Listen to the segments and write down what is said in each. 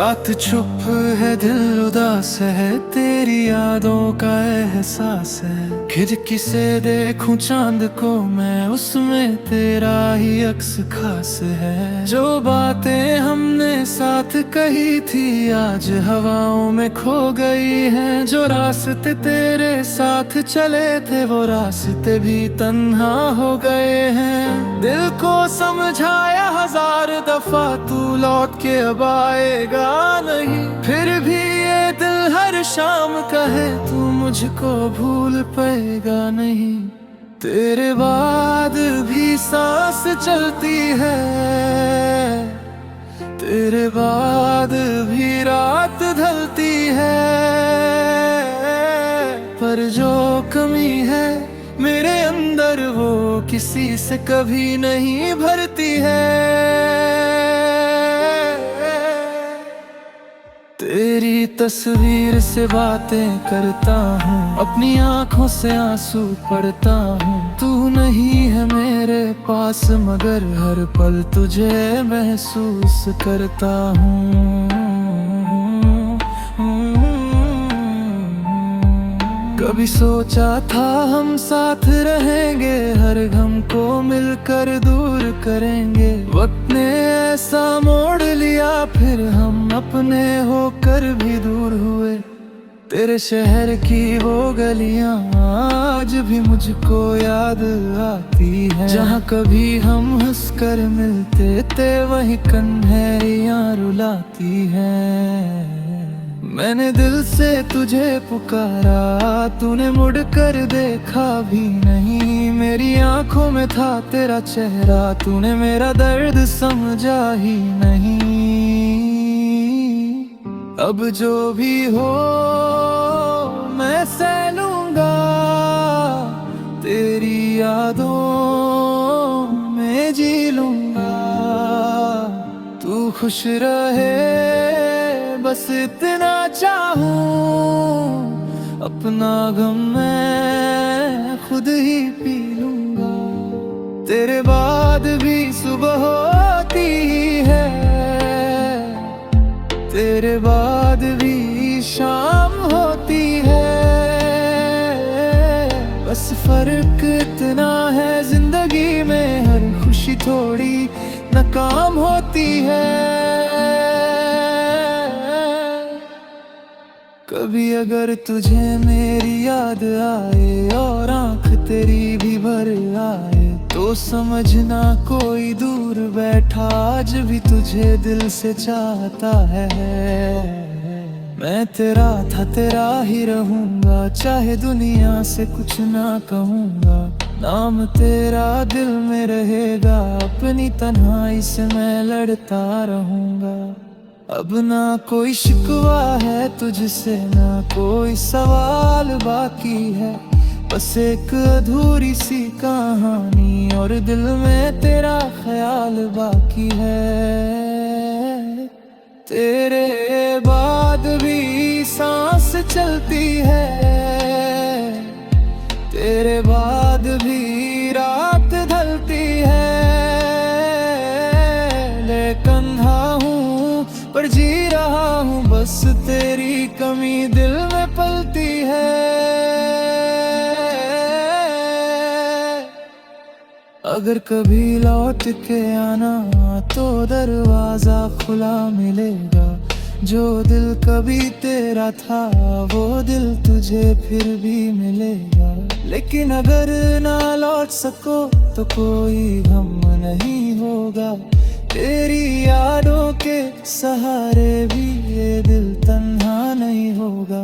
रात चुप है, दिल उदास है, तेरी यादों का एहसास है। खिड़की से देखूं चांद को मैं, उसमें तेरा ही अक्स खास है। जो बातें हमने साथ कही थी आज हवाओं में खो गई हैं। जो रास्ते तेरे साथ चले थे वो रास्ते भी तन्हा हो गए हैं। दिल को समझाया हजार दफा तू लौट के अब आएगा नहीं। फिर भी ये दिल हर शाम कहे तू मुझको भूल पाएगा नहीं। तेरे बाद भी सांस चलती है, तेरे बाद भी रात ढलती है। पर जो कमी है मेरे अंदर वो किसी से कभी नहीं भरती है। तेरी तस्वीर से बातें करता हूँ, अपनी आंखों से आंसू पढ़ता हूँ। तू नहीं है मेरे पास मगर हर पल तुझे महसूस करता हूँ। कभी सोचा था हम साथ रहेंगे, हर गम को मिलकर दूर करेंगे। वक्त ने ऐसा मोड़ लिया फिर हम अपने होकर भी दूर हुए। तेरे शहर की वो गलियां आज भी मुझको याद आती है। जहाँ कभी हम हंसकर मिलते थे वही कन्हैयाँ रुलाती हैं। मैंने दिल से तुझे पुकारा, तूने मुड़कर देखा भी नहीं। मेरी आंखों में था तेरा चेहरा, तूने मेरा दर्द समझा ही नहीं। अब जो भी हो मैं सह लूंगा, तेरी यादों में जी लूंगा। तू खुश रहे बस इतना चाहूं, अपना गम मैं खुद ही पी लूंगा। तेरे बाद भी सुबह होती है, तेरे बाद भी शाम होती है। बस फर्क इतना है जिंदगी में हर खुशी थोड़ी नाकाम होती है। कभी अगर तुझे मेरी याद आए और आंख तेरी भी भर आए, तो समझना कोई दूर बैठा आज भी तुझे दिल से चाहता है। मैं तेरा था तेरा ही रहूंगा, चाहे दुनिया से कुछ ना कहूंगा। नाम तेरा दिल में रहेगा, अपनी तन्हाई से मैं लड़ता रहूंगा। अब ना कोई शिकवा है तुझसे, ना कोई सवाल बाकी है। बस एक अधूरी सी कहानी और दिल में तेरा ख्याल बाकी है। तेरे बाद भी सांस चलती है, तेरे बाद भी रात ढलती है। लेकिन पर जी रहा हूँ बस तेरी कमी दिल में पलती है। अगर कभी लौट के आना तो दरवाजा खुला मिलेगा। जो दिल कभी तेरा था वो दिल तुझे फिर भी मिलेगा। लेकिन अगर ना लौट सको तो कोई गम नहीं होगा। तेरी यादों के सहारे भी ये दिल तन्हा नहीं होगा।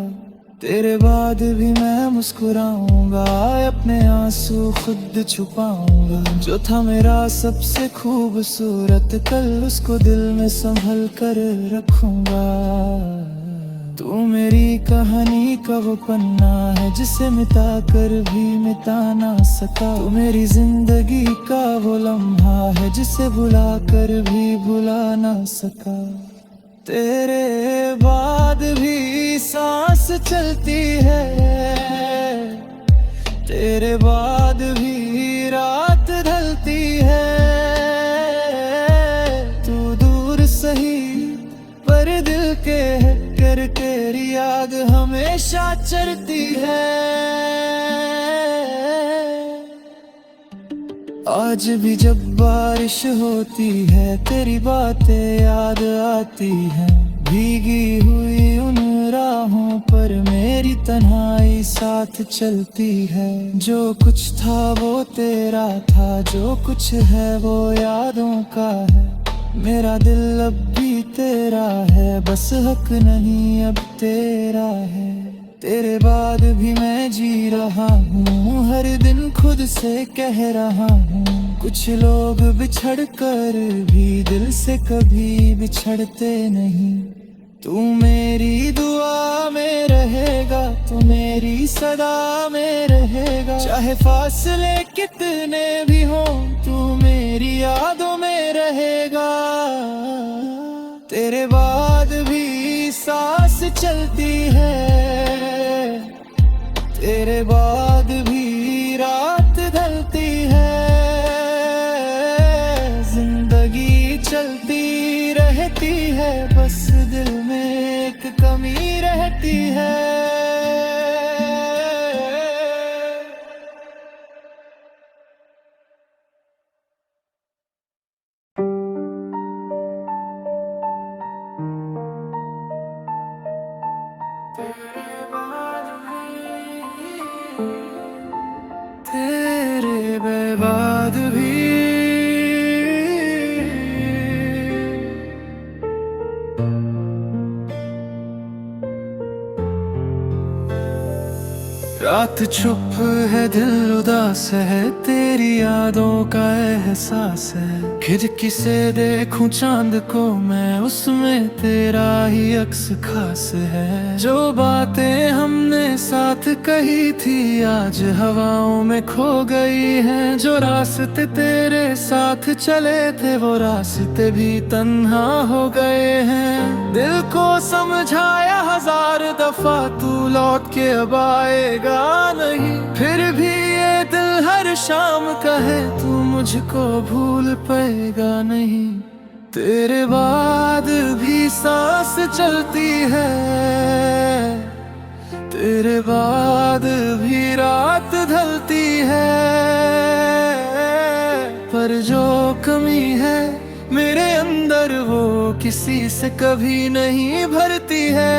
तेरे बाद भी मैं मुस्कुराऊंगा, अपने आंसू खुद छुपाऊंगा। जो था मेरा सबसे खूबसूरत कल, उसको दिल में संभल कर रखूंगा। तू मेरी कहानी का वो पन्ना है जिसे मिटा कर भी मिटा ना सका। तू मेरी जिंदगी का वो लम्हा है जिसे भुला कर भी भुला ना सका। तेरे बाद भी सांस चलती है, तेरे बाद भी रात ढलती है। तू दूर सही पर दिल हमेशा चलती है। आज भी जब बारिश होती है तेरी बातें याद आती हैं। भीगी हुई उन राहों पर मेरी तन्हाई साथ चलती है। जो कुछ था वो तेरा था, जो कुछ है वो यादों का है। मेरा दिल अब भी तेरा है, बस हक नहीं अब तेरा है। तेरे बाद भी मैं जी रहा हूँ, हर दिन खुद से कह रहा हूँ। कुछ लोग बिछड़ कर भी दिल से कभी बिछड़ते नहीं। तू मेरी दुआ में रहेगा, तू मेरी सदा में रहेगा। चाहे फासले कितने भी हों, तू मेरी यादों में रहेगा। तेरे बाद भी सांस चलती है, तेरे बाद भी रात ढलती है। जिंदगी चलती रहती है, बस दिल में एक कमी रहती है। तेरे बाद भी रात चुप है, दिल उदास है, तेरी यादों का एहसास है। खिड़की से देखूं चांद को मैं, उसमें तेरा ही अक्स खास है। जो बातें हमने साथ कही थी आज हवाओं में खो गई हैं। जो रास्ते तेरे साथ चले थे वो रास्ते भी तन्हा हो गए हैं। दिल को समझाया हजार दफा, तू लौट के अब आएगा नहीं। फिर भी ये दिल हर शाम कहे, तू मुझको भूल पाएगा नहीं। तेरे बाद भी सांस चलती है, तेरे बाद भी रात ढलती है। पर जो कमी है मेरे अंदर वो किसी से कभी नहीं भरती है।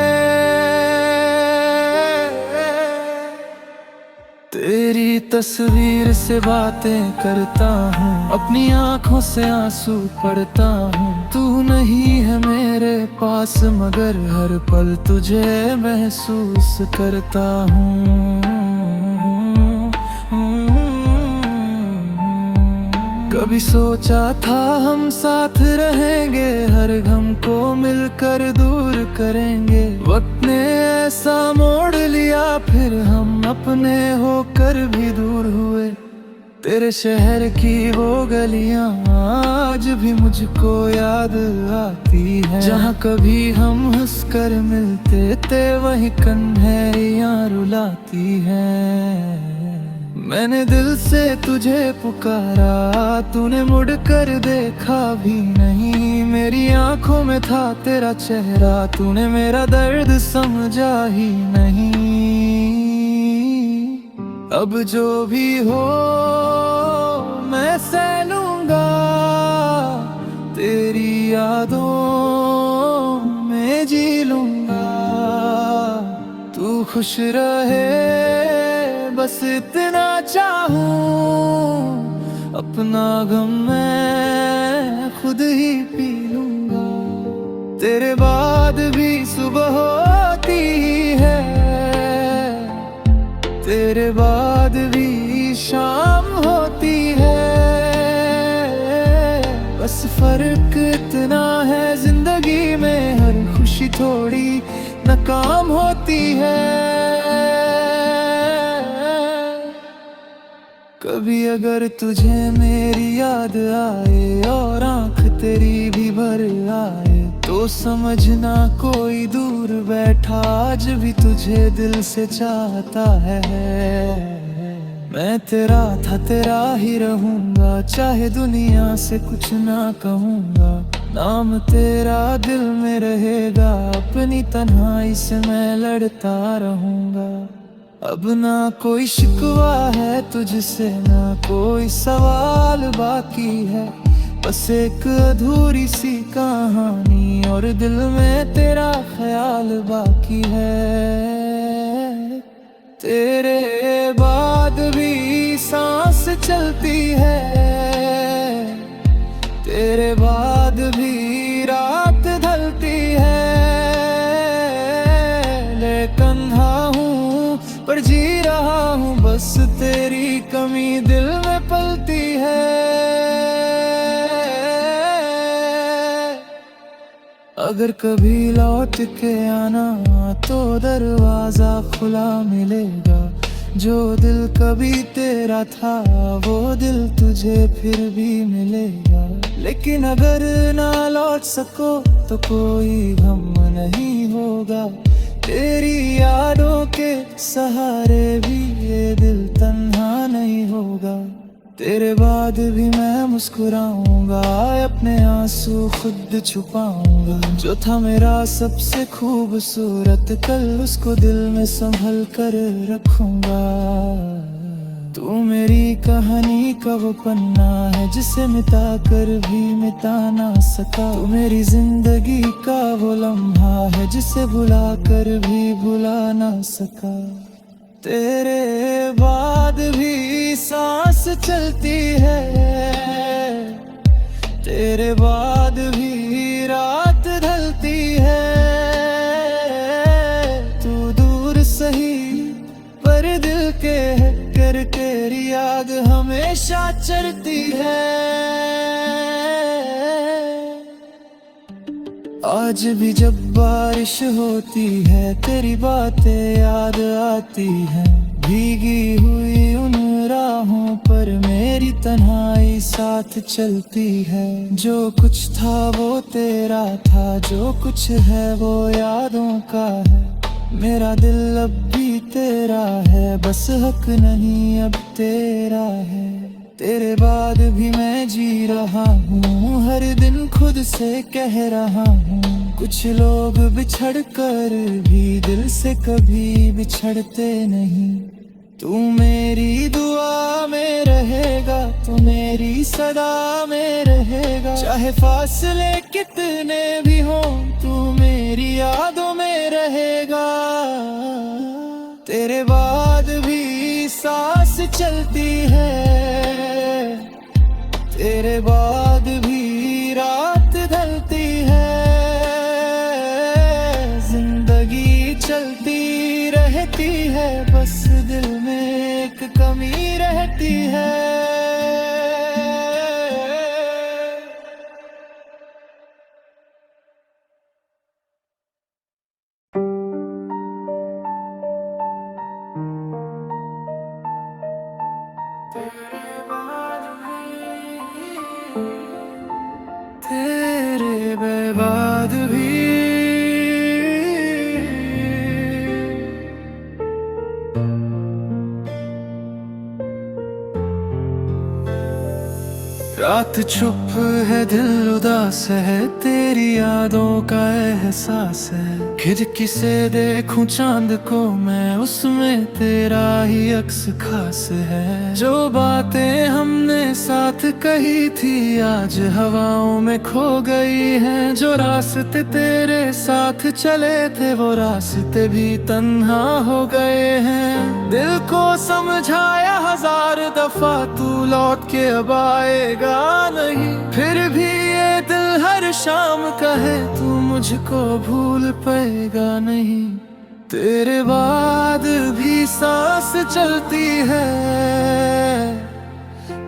तेरी तस्वीर से बातें करता हूँ, अपनी आंखों से आंसू पढ़ता हूँ। तू नहीं है मेरे पास मगर हर पल तुझे महसूस करता हूँ। कभी सोचा था हम साथ रहेंगे, हर गम को मिलकर दूर करेंगे। वक्त ने ऐसा मोड़ लिया, फिर हम अपने होकर भी दूर हुए। तेरे शहर की वो गलियां आज भी मुझको याद आती है। जहाँ कभी हम हंसकर मिलते थे वहीं कन्हैया रुलाती हैं। मैंने दिल से तुझे पुकारा, तूने मुड़कर देखा भी नहीं। मेरी आंखों में था तेरा चेहरा, तूने मेरा दर्द समझा ही नहीं। अब जो भी हो मैं सह लूंगा, तेरी यादों में जी लूंगा। तू खुश रहे बस इतना चाहूं, अपना गम मैं खुद ही पी लूंगा। तेरे बाद भी सुबह होती है, तेरे बाद भी शाम होती है। बस फर्क इतना है जिंदगी में हर खुशी थोड़ी नाकाम होती है। कभी अगर तुझे मेरी याद आए और आंख तेरी भी भर आए, तो समझना कोई दूर बैठा आज भी तुझे दिल से चाहता है। मैं तेरा था तेरा ही रहूंगा, चाहे दुनिया से कुछ ना कहूंगा। नाम तेरा दिल में रहेगा, अपनी तन्हाई से मैं लड़ता रहूंगा। अब ना कोई शिकवा है तुझसे, ना कोई सवाल बाकी है, बस एक अधूरी सी कहानी और दिल में तेरा ख्याल बाकी है। तेरे बाद भी सांस चलती है, तेरे बाद भी रात ढलती है, लेकिन हूँ पर जी रहा हूँ, बस तेरी कमी दिल में पलती है। अगर कभी लौट के आना तो दरवाजा खुला मिलेगा, जो दिल कभी तेरा था वो दिल तुझे फिर भी मिलेगा। लेकिन अगर ना लौट सको तो कोई गम नहीं होगा, तेरी यादों के सहारे भी ये दिल तन्हा नहीं होगा। तेरे बाद भी मैं मुस्कुराऊंगा, अपने आंसू खुद छुपाऊंगा। जो था मेरा सबसे खूबसूरत कल, उसको दिल में संभल कर रखूंगा। तू मेरी कहानी का वो पन्ना है जिसे मिटा कर भी मिटा ना सका। तू मेरी जिंदगी का वो लम्हा है जिसे भुला कर भी भुला ना सका। तेरे बाद भी सांस चलती है, तेरे बाद भी रात ढलती है। तू दूर सही पर दिल के कर तेरी याद हमेशा चलती है। आज भी जब बारिश होती है तेरी बातें याद आती हैं, भीगी हुई उन राहों पर मेरी तन्हाई साथ चलती है। जो कुछ था वो तेरा था, जो कुछ है वो यादों का है। मेरा दिल अब भी तेरा है, बस हक नहीं अब तेरा है। तेरे बाद भी मैं जी रहा हूँ, हर दिन खुद से कह रहा हूँ। कुछ लोग बिछड़ कर भी दिल से कभी बिछड़ते नहीं। तू मेरी दुआ में रहेगा, तू मेरी सदा में रहेगा। चाहे फासले कितने भी हों, तू मेरी यादों में रहेगा। तेरे बाद भी सांस चलती है, तेरे बाद भी रात ढलती है। जिंदगी चलती रहती है, बस दिल में एक कमी रहती है। तेरे बाद भी रात चुप है, दिल उदास है, तेरी यादों का एहसास है। खिड़की से देखूं चांद को मैं, उसमें तेरा ही अक्स खास है। जो बातें हमने साथ कही थी आज हवाओं में खो गई हैं। जो रास्ते तेरे साथ चले थे वो रास्ते भी तन्हा हो गए हैं। दिल को समझाया हजार दफा तू लौट के अब आएगा नहीं, फिर भी ये दिल हर शाम कहे तू मुझको भूल पाएगा नहीं। तेरे बाद भी सांस चलती है,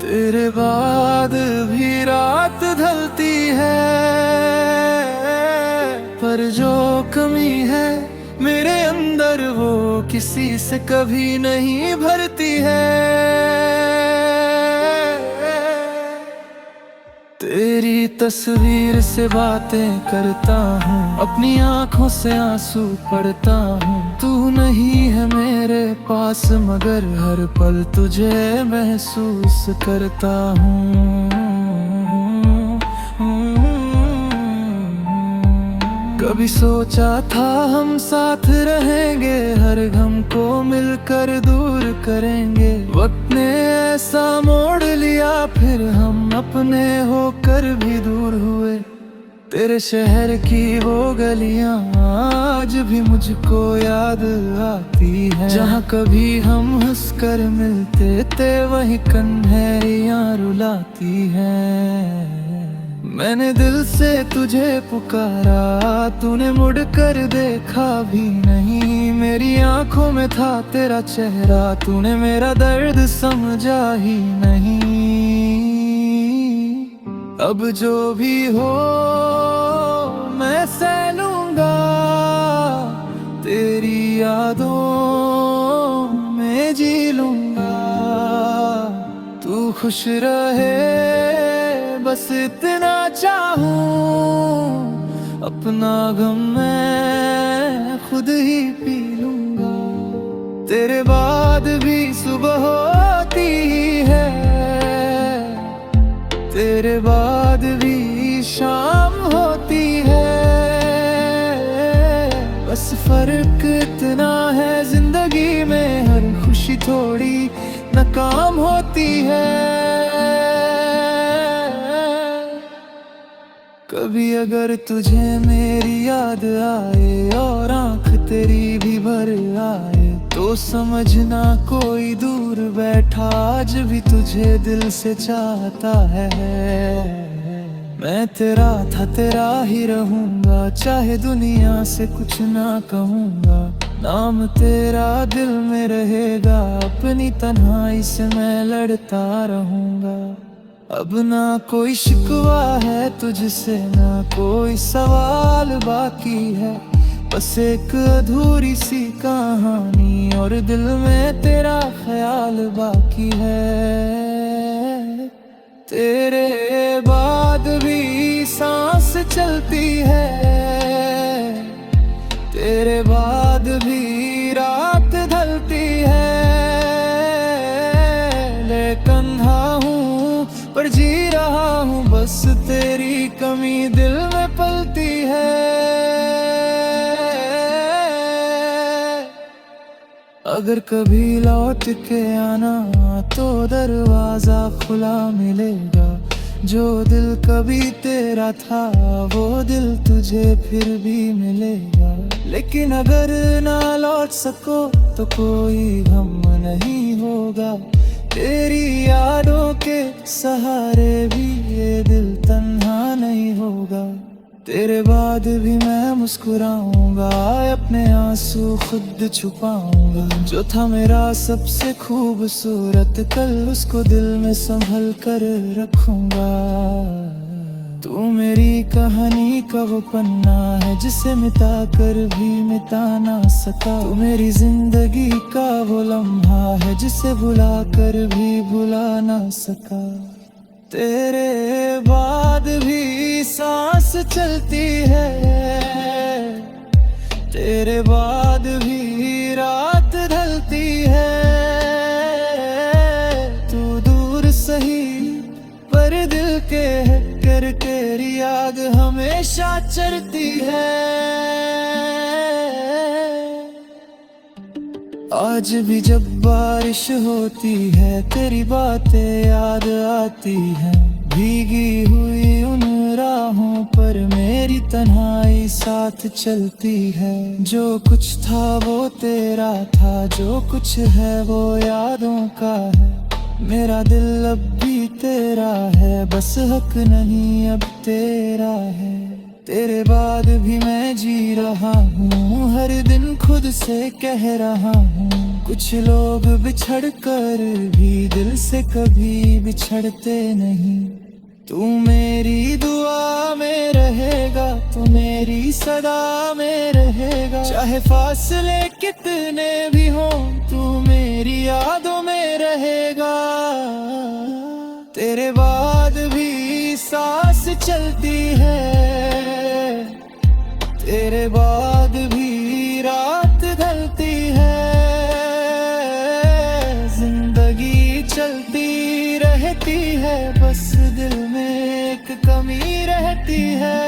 तेरे बाद भी रात ढलती है। पर जो कमी है मेरे अंदर वो किसी से कभी नहीं भरती है। तेरी तस्वीर से बातें करता हूँ, अपनी आंखों से आंसू पढ़ता हूँ। तू नहीं है मेरे पास मगर हर पल तुझे महसूस करता हूँ। कभी सोचा था हम साथ रहेंगे, हर गम को मिलकर दूर करेंगे। वक्त ने ऐसा मोड़ लिया, फिर हम अपने होकर भी दूर हुए। तेरे शहर की वो गलियां आज भी मुझको याद आती है, जहाँ कभी हम हंसकर मिलते थे वही कन्हैयाँ रुलाती हैं। मैंने दिल से तुझे पुकारा, तूने मुड़कर देखा भी नहीं। मेरी आंखों में था तेरा चेहरा, तूने मेरा दर्द समझा ही नहीं। अब जो भी हो मैं सह लूंगा, तेरी यादों में जी लूंगा। तू खुश रहे बस इतना चाहूं, अपना गम मैं खुद ही पी लूंगा। तेरे बाद भी सुबह होती है, तेरे बाद भी शाम होती है। बस फर्क इतना है जिंदगी में, हर खुशी थोड़ी नाकाम होती है। कभी अगर तुझे मेरी याद आए और आंख तेरी भी भर आए, तो समझना कोई दूर बैठा आज भी तुझे दिल से चाहता है। मैं तेरा था, तेरा ही रहूंगा, चाहे दुनिया से कुछ ना कहूंगा। नाम तेरा दिल में रहेगा, अपनी तन्हाई से मैं लड़ता रहूंगा। अब ना कोई शिकवा है तुझसे, ना कोई सवाल बाकी है। बस एक अधूरी सी कहानी और दिल में तेरा ख्याल बाकी है। तेरे बाद भी सांस चलती है, तेरे बाद भी रात ढलती है। लेकिन हाँ हूँ पर जी रहा हूँ, बस तेरी कमी दिल में पलती है। अगर कभी लौट के आना तो दरवाजा खुला मिलेगा। जो दिल कभी तेरा था वो दिल तुझे फिर भी मिलेगा। लेकिन अगर ना लौट सको तो कोई गम नहीं होगा। तेरी यादों के सहारे भी ये दिल तन्हा नहीं होगा। तेरे बाद भी मैं मुस्कुराऊंगा, अपने आंसू खुद छुपाऊंगा। जो था मेरा सबसे खूबसूरत कल, उसको दिल में संभल कर रखूंगा। तू मेरी कहानी का वो पन्ना है जिसे मिटा कर भी मिटा ना सका। तू मेरी जिंदगी का वो लम्हा है जिसे भुला कर भी भुला ना सका। तेरे बाद भी सांस चलती है, तेरे बाद भी रात ढलती है। तू दूर सही पर दिल के कर तेरी याद हमेशा चलती है। आज भी जब बारिश होती है तेरी बातें याद आती हैं। भीगी हुई उन राहों पर मेरी तन्हाई साथ चलती है। जो कुछ था वो तेरा था, जो कुछ है वो यादों का है। मेरा दिल अब भी तेरा है, बस हक नहीं अब तेरा है। तेरे बाद भी मैं जी रहा हूँ, हर दिन खुद से कह रहा हूँ। कुछ लोग बिछड़ कर भी दिल से कभी बिछड़ते नहीं। तू मेरी दुआ में रहेगा, तू मेरी सदा में रहेगा। चाहे फासले कितने भी हों, तू मेरी यादों में रहेगा। तेरे बाद भी सांस चलती है, तेरे बाद भी रात ढलती है। जिंदगी चलती रहती है, बस दिल में एक कमी रहती है।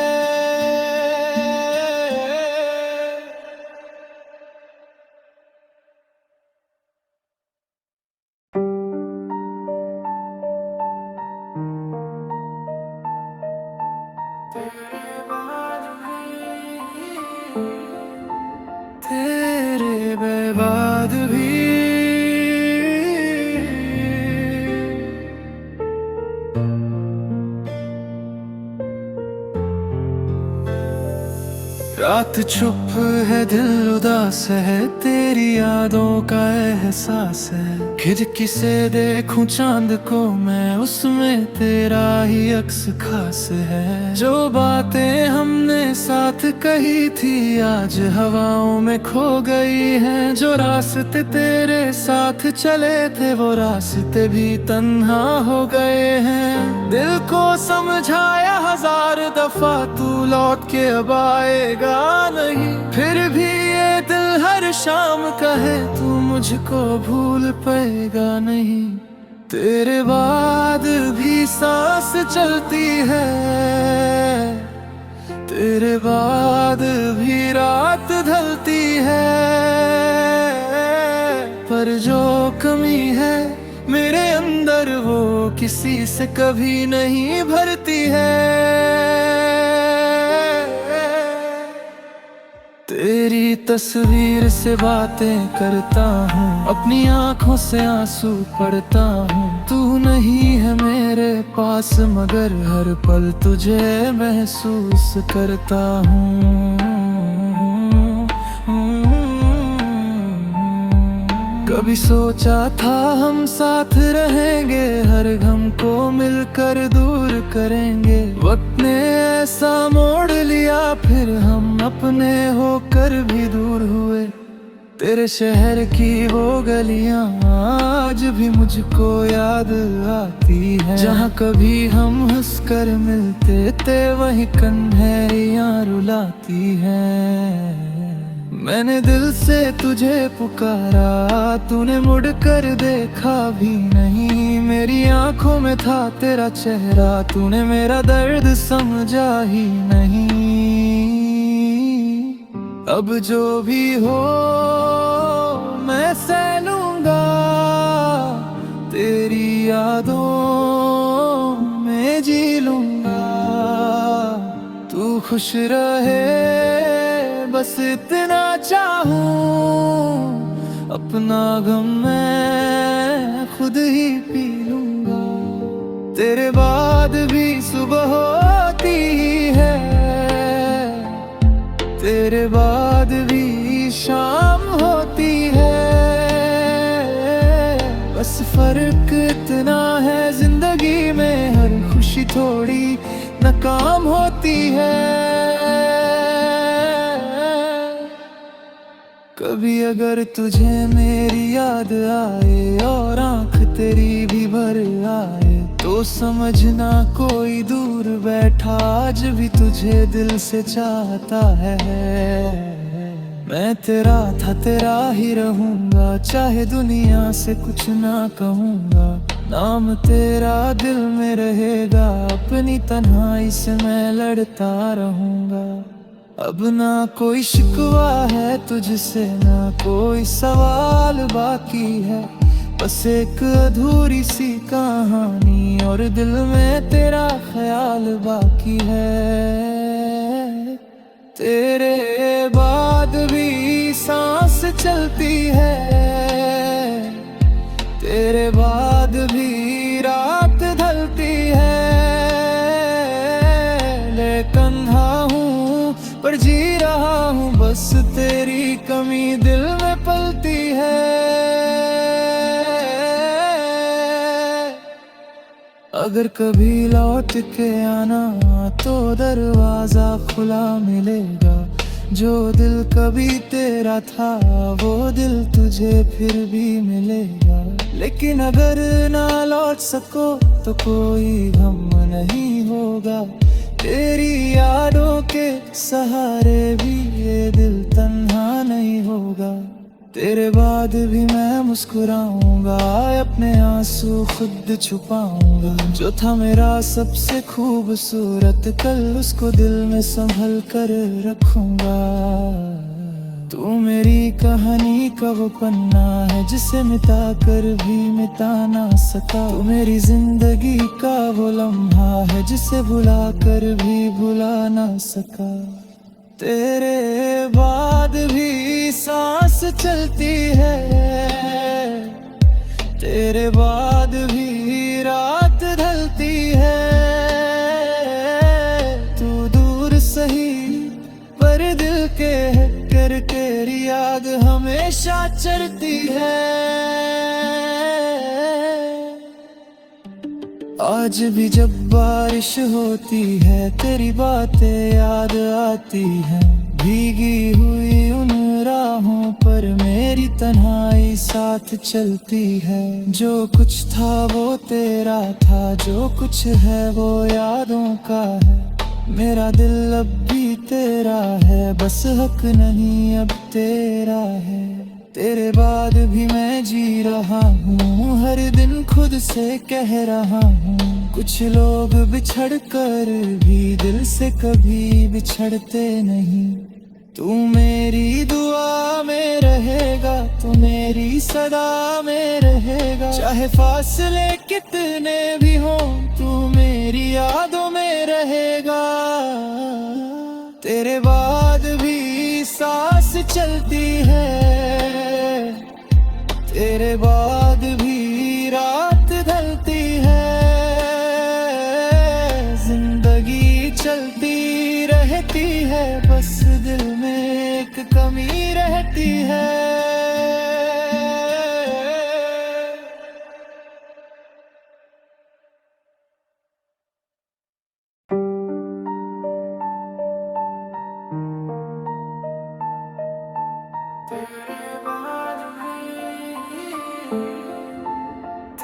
रात चुप है, दिल उदास है, तेरी यादों का एहसास है। खिड़की से देखूं चांद को मैं, उसमें तेरा ही अक्स खास है। जो बातें हमने साथ कही थी आज हवाओं में खो गई हैं। जो रास्ते तेरे साथ चले थे वो रास्ते भी तन्हा हो गए हैं। दिल को समझाया हजार दफा, तू लौट के अब आएगा नहीं। फिर भी ये दिल हर शाम कहे, तू मुझको भूल पाएगा नहीं। तेरे बाद भी सांस चलती है, तेरे बाद भी रात ढलती है। पर जो कमी है मेरे अंदर वो किसी से कभी नहीं भरती है। तेरी तस्वीर से बातें करता हूँ, अपनी आंखों से आंसू पढ़ता हूँ। तू नहीं है मेरे पास मगर हर पल तुझे महसूस करता हूँ। कभी सोचा था हम साथ रहेंगे, हर गम को मिलकर दूर करेंगे। वक्त ने ऐसा मोड़ लिया, फिर हम अपने होकर भी दूर हुए। तेरे शहर की वो गलियां आज भी मुझको याद आती है। जहाँ कभी हम हंसकर मिलते थे वही कन्हैयाँ रुलाती हैं। मैंने दिल से तुझे पुकारा, तूने मुड़ कर देखा भी नहीं। मेरी आंखों में था तेरा चेहरा, तूने मेरा दर्द समझा ही नहीं। अब जो भी हो मैं सह लूंगा, तेरी यादों में जी लूंगा। तू खुश रहे बस इतना चाहूं, अपना गम मैं खुद ही पी लूंगा। तेरे बाद भी सुबह होती है, तेरे बाद भी शाम होती है। बस फर्क इतना है जिंदगी में, हर खुशी थोड़ी नाकाम होती है। कभी अगर तुझे मेरी याद आए और आंख तेरी भी भर आए, तो समझना कोई दूर बैठा आज भी तुझे दिल से चाहता है। मैं तेरा था, तेरा ही रहूंगा, चाहे दुनिया से कुछ ना कहूंगा। नाम तेरा दिल में रहेगा, अपनी तन्हाई से मैं लड़ता रहूंगा। अब ना कोई शिकवा है तुझसे, ना कोई सवाल बाकी है। बस एक अधूरी सी कहानी और दिल में तेरा ख्याल बाकी है। तेरे बाद भी सांस चलती है, तेरे बाद भी रात ढलती है। लेकिन पर जी रहा हूँ, बस तेरी कमी दिल में पलती है। अगर कभी लौट के आना तो दरवाजा खुला मिलेगा। जो दिल कभी तेरा था वो दिल तुझे फिर भी मिलेगा। लेकिन अगर ना लौट सको तो कोई गम नहीं होगा। तेरी यादों के सहारे भी ये दिल तन्हा नहीं होगा। तेरे बाद भी मैं मुस्कुराऊंगा, अपने आंसू खुद छुपाऊंगा। जो था मेरा सबसे खूबसूरत कल, उसको दिल में संभल कर रखूंगा। तू मेरी कहानी का वो पन्ना है जिसे मिटा कर भी मिटा ना सका। तू मेरी जिंदगी का वो लम्हा है जिसे भुला कर भी भुला ना सका। तेरे बाद भी सांस चलती है, तेरे बाद भी रात ढलती है। तू दूर सही पर दिल हमेशा चलती है। आज भी जब बारिश होती है तेरी बातें याद आती हैं। भीगी हुई उन राहों पर मेरी तन्हाई साथ चलती है। जो कुछ था वो तेरा था, जो कुछ है वो यादों का है। मेरा दिल अब भी तेरा है, बस हक नहीं अब तेरा है। तेरे बाद भी मैं जी रहा हूँ, हर दिन खुद से कह रहा हूँ। कुछ लोग बिछड़ कर भी दिल से कभी बिछड़ते नहीं। तू मेरी दुआ में रहेगा, तू मेरी सदा में रहेगा। चाहे फासले कितने भी हों, तू मेरी यादों में रहेगा। तेरे बाद भी सांस चलती है, तेरे बाद भी रात ढलती है। जिंदगी चलती रहती है, बस दिल में एक कमी रहती है।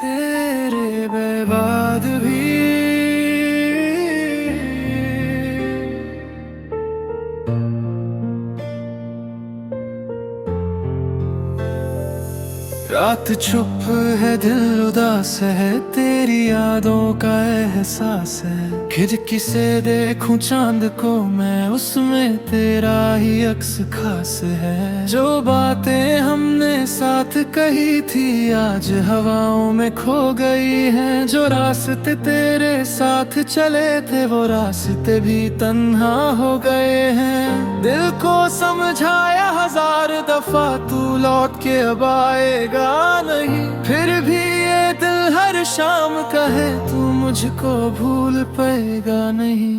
तेरे बाद भी रात चुप है, दिल उदास है, तेरी यादों का एहसास है। खिड़की से देखूं चांद को मैं, उसमें तेरा ही अक्स खास है। जो बातें हमने साथ कही थी आज हवाओं में खो गई हैं। जो रास्ते तेरे साथ चले थे वो रास्ते भी तन्हा हो गए हैं। दिल को समझाया हजार दफा, तू लौट के अब आएगा नहीं। फिर भी ये दिल हर शाम कहे, तू मुझको भूल पाएगा नहीं।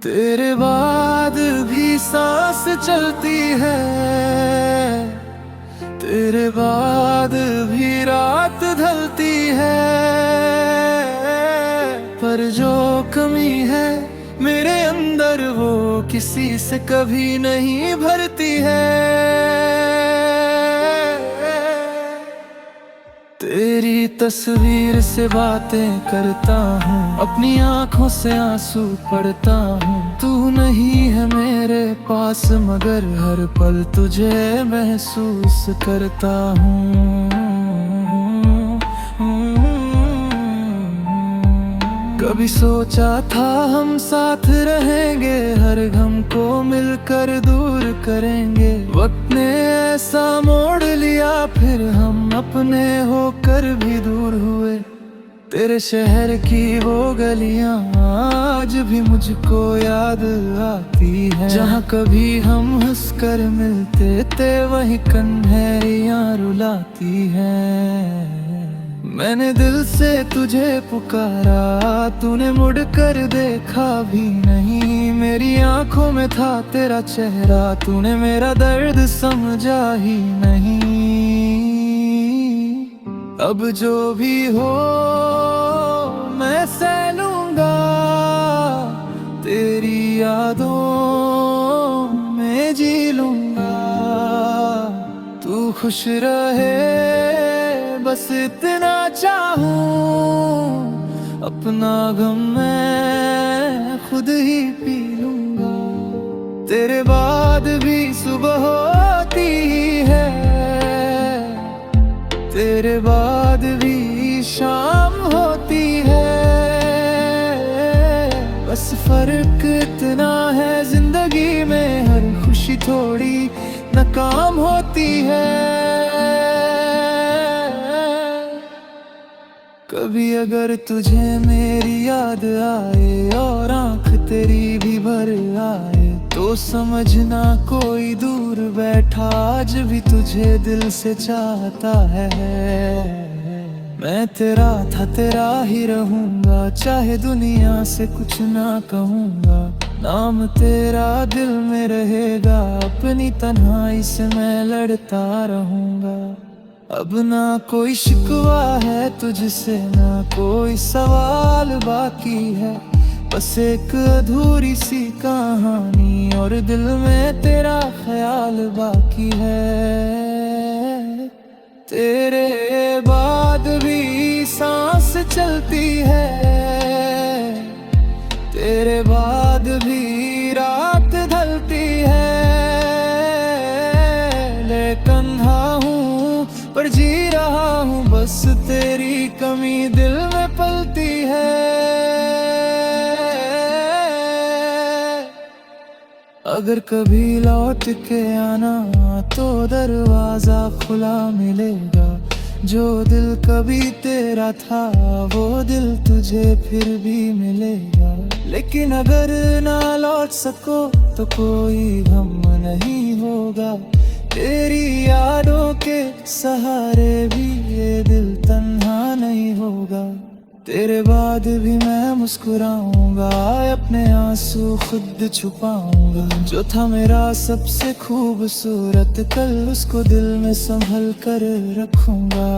तेरे बाद भी सांस चलती है, तेरे बाद भी रात ढलती है। पर जो कमी है मेरे अंदर वो किसी से कभी नहीं भरती है। तेरी तस्वीर से बातें करता हूँ, अपनी आंखों से आंसू पढ़ता हूँ। तू नहीं है मेरे पास मगर हर पल तुझे महसूस करता हूँ। कभी सोचा था हम साथ रहेंगे, हर गम को मिलकर दूर करेंगे। वक्त ने ऐसा मोड़ लिया, फिर हम अपने होकर भी दूर हुए। तेरे शहर की वो गलियां आज भी मुझको याद आती है। जहाँ कभी हम हंसकर मिलते थे वही कन्हैया रुलाती है। मैंने दिल से तुझे पुकारा, तूने मुड़कर देखा भी नहीं। मेरी आंखों में था तेरा चेहरा, तूने मेरा दर्द समझा ही नहीं। अब जो भी हो मैं सह लूंगा, तेरी यादों में जी लूंगा। तू खुश रहे बस इतना चाहूं, अपना गम मैं खुद ही पी लूंगा। तेरे बाद भी सुबह होती है, तेरे बाद भी शाम होती है। बस फर्क इतना है जिंदगी में, हर खुशी थोड़ी नाकाम होती है। कभी अगर तुझे मेरी याद आए और आंख तेरी भी भर आए, तो समझना कोई दूर बैठा आज भी तुझे दिल से चाहता है। मैं तेरा था तेरा ही रहूंगा, चाहे दुनिया से कुछ ना कहूंगा। नाम तेरा दिल में रहेगा, अपनी तन्हाई से मैं लड़ता रहूंगा। अब ना कोई शिकवा है तुझसे, ना कोई सवाल बाकी है, बस एक अधूरी सी कहानी और दिल में तेरा ख्याल बाकी है। तेरे बाद भी सांस चलती है, तेरे बाद भी रात ढलती है, लेकिन कंधा हूँ पर जी रहा हूँ, बस तेरी कमी दिल में पलती है। अगर कभी लौट के आना तो दरवाजा खुला मिलेगा, जो दिल कभी तेरा था वो दिल तुझे फिर भी मिलेगा। लेकिन अगर ना लौट सको तो कोई गम नहीं होगा, तेरी यादों के सहारे भी ये दिल तन्हा नहीं होगा। तेरे बाद भी मैं मुस्कुराऊंगा, अपने आंसू खुद छुपाऊंगा। जो था मेरा सबसे खूबसूरत कल, उसको दिल में संभल कर रखूंगा।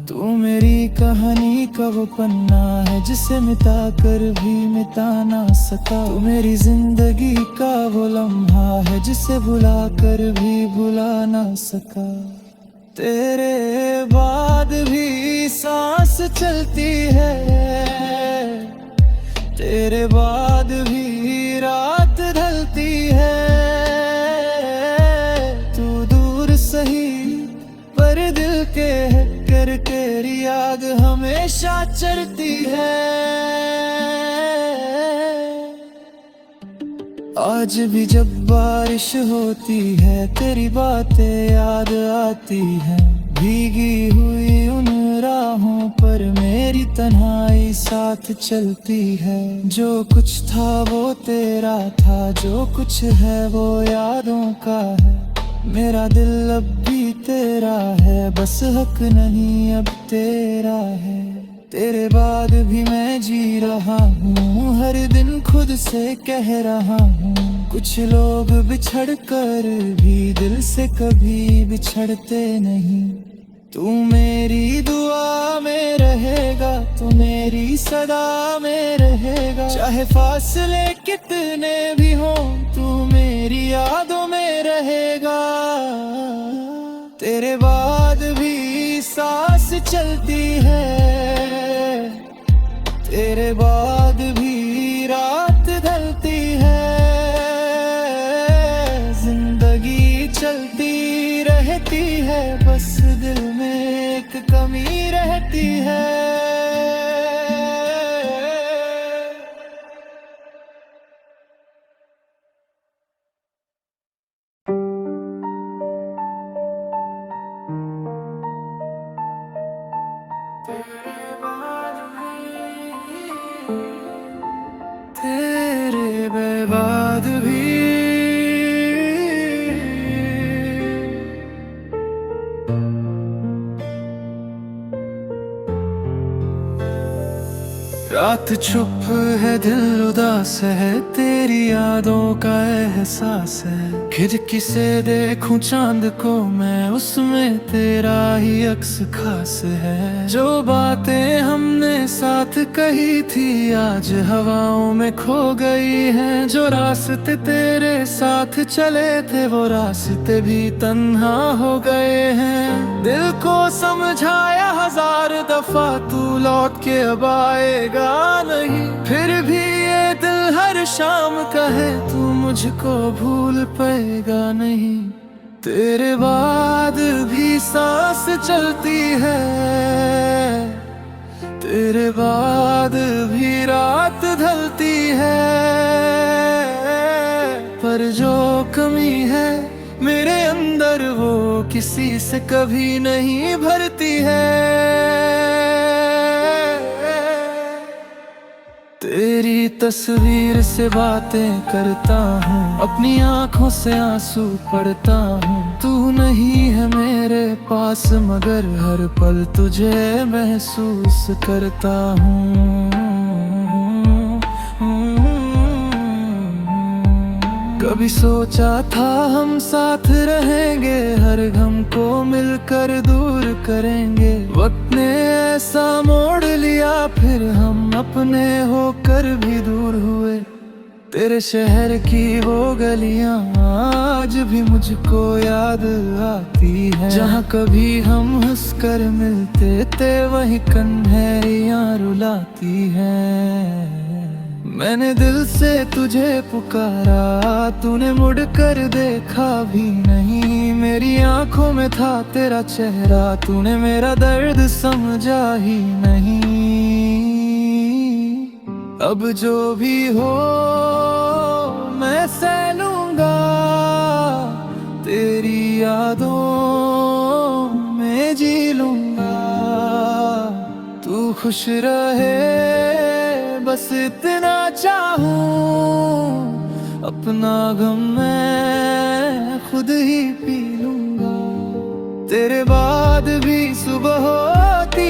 तू मेरी कहानी का वो पन्ना है जिसे मिटा कर भी मिटा ना सका। तू मेरी जिंदगी का वो लम्हा है जिसे भुला कर भी भुला ना सका। तेरे बाद भी सांस चलती है, तेरे बाद भी रात ढलती है। तू दूर सही पर दिल के कर तेरी याद हमेशा चलती है। आज भी जब बारिश होती है तेरी बातें याद आती हैं, भीगी हुई उन राहों पर मेरी तन्हाई साथ चलती है। जो कुछ था वो तेरा था, जो कुछ है वो यादों का है। मेरा दिल अब भी तेरा है, बस हक नहीं अब तेरा है। तेरे बाद भी मैं जी रहा हूँ, हर दिन खुद से कह रहा हूँ। कुछ लोग बिछड़ कर भी दिल से कभी बिछड़ते नहीं। तू मेरी दुआ में रहेगा, तू मेरी सदा में रहेगा। चाहे फासले कितने भी हों, तू मेरी यादों में रहेगा। तेरे बाद भी सांस चलती है, तेरे बाद भी रात ढलती है। जिंदगी चलती रहती है, बस दिल में एक कमी रहती है। तेरे बाद भी रात चुप है, दिल उदास है, तेरी यादों का एहसास है। खिड़की से देखूं चांद को मैं, उसमें तेरा ही अक्स खास है। जो बातें हमने साथ कही थी आज हवाओं में खो गई हैं। जो रास्ते तेरे साथ चले थे वो रास्ते भी तन्हा हो गए हैं। दिल को समझाया हजार दफा तू लौट के अब आएगा नहीं, फिर भी ये दिल हर शाम कहे तू मुझको भूल पाएगा नहीं। तेरे बाद भी सांस चलती है, तेरे बाद भी रात ढलती है। पर जो कमी है मेरे अंदर वो किसी से कभी नहीं भरती है। तेरी तस्वीर से बातें करता हूँ, अपनी आंखों से आंसू पढ़ता हूँ। तू नहीं है मेरे पास मगर हर पल तुझे महसूस करता हूँ। कभी सोचा था हम साथ रहेंगे, हर गम को मिलकर दूर करेंगे। वक्त ने ऐसा मोड़ लिया, फिर हम अपने होकर भी दूर हुए। तेरे शहर की वो गलियां आज भी मुझको याद आती हैं, जहाँ कभी हम हंसकर मिलते थे वही कन्हैयाँ रुलाती हैं। मैंने दिल से तुझे पुकारा, तूने मुड़कर देखा भी नहीं। मेरी आंखों में था तेरा चेहरा, तूने मेरा दर्द समझा ही नहीं। अब जो भी हो मैं सह लूंगा, तेरी यादों में जी लूंगा। तू खुश रहे बस इतना चाहूं, अपना गम मैं खुद ही पी लूंगा। तेरे बाद भी सुबह होती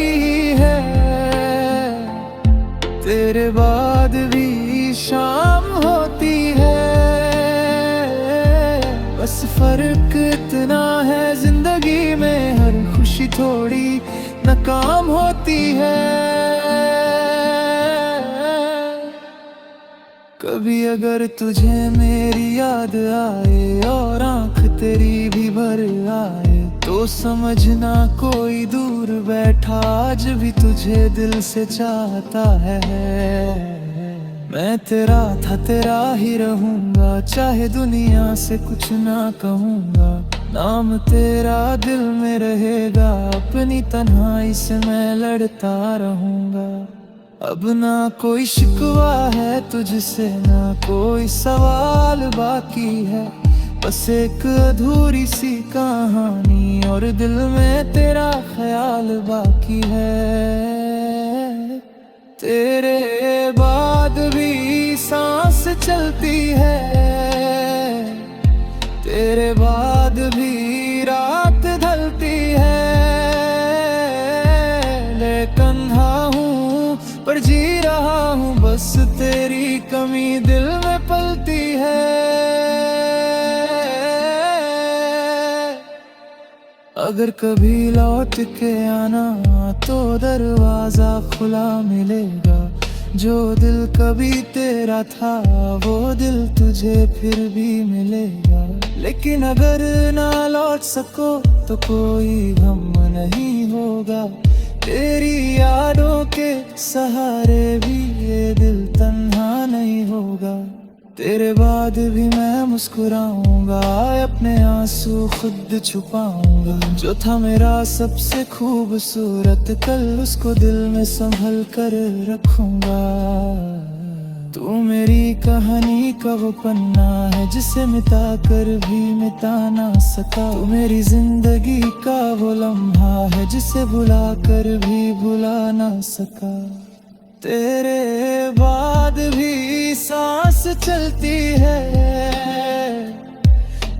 है, तेरे बाद भी शाम होती है। बस फर्क इतना है जिंदगी में, हर खुशी थोड़ी नाकाम होती है। कभी अगर तुझे मेरी याद आए और आंख तेरी भी भर आए, तो समझना कोई दूर बैठा आज भी तुझे दिल से चाहता है। मैं तेरा था, तेरा ही रहूंगा, चाहे दुनिया से कुछ ना कहूंगा। नाम तेरा दिल में रहेगा, अपनी तन्हाई से मैं लड़ता रहूंगा। अब ना कोई शिकवा है तुझसे, ना कोई सवाल बाकी है। बस एक अधूरी सी कहानी और दिल में तेरा ख्याल बाकी है। तेरे बाद भी सांस चलती है, तेरे बाद भी रात ढलती है। लेकिन हूँ पर जी रहा हूँ, बस तेरी कमी दिल में पलती है। अगर कभी लौट के आना तो दरवाजा खुला मिलेगा। जो दिल कभी तेरा था वो दिल तुझे फिर भी मिलेगा। लेकिन अगर ना लौट सको तो कोई गम नहीं होगा। तेरी यादों के सहारे भी ये दिल तन्हा नहीं होगा। तेरे बाद भी मैं मुस्कुराऊंगा, अपने आंसू खुद छुपाऊंगा। जो था मेरा सबसे खूबसूरत कल, उसको दिल में संभल कर रखूंगा। तू मेरी कहानी का वो पन्ना है जिसे मिटा कर भी मिटा ना सका। तू मेरी जिंदगी का वो लम्हा है जिसे भुला कर भी भुला ना सका। तेरे बाद भी सांस चलती है,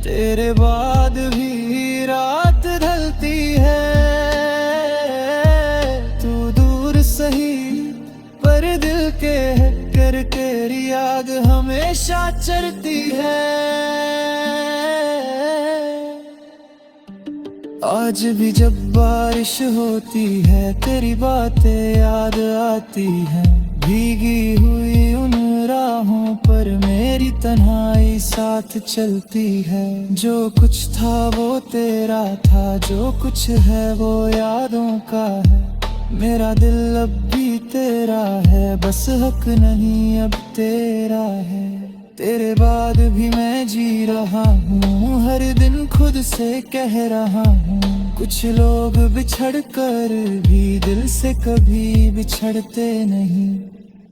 तेरे बाद भी रात ढलती है। तू दूर सही पर दिल के कर तेरी याद हमेशा चलती है। आज भी जब बारिश होती है तेरी बातें याद आती हैं। भीगी हुई उन राहों पर मेरी तन्हाई साथ चलती है। जो कुछ था वो तेरा था, जो कुछ है वो यादों का है। मेरा दिल अब भी तेरा है, बस हक नहीं अब तेरा है। तेरे बाद भी मैं जी रहा हूँ, हर दिन खुद से कह रहा हूँ। कुछ लोग बिछड़ कर भी दिल से कभी बिछड़ते नहीं।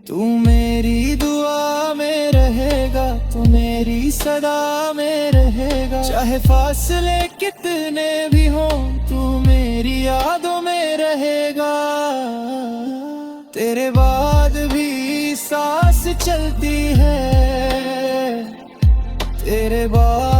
तू मेरी दुआ में रहेगा, तू मेरी सदा में रहेगा। चाहे फासले कितने भी हों, तू मेरी यादों में रहेगा। तेरे बाद भी सांस चलती है, तेरे बाद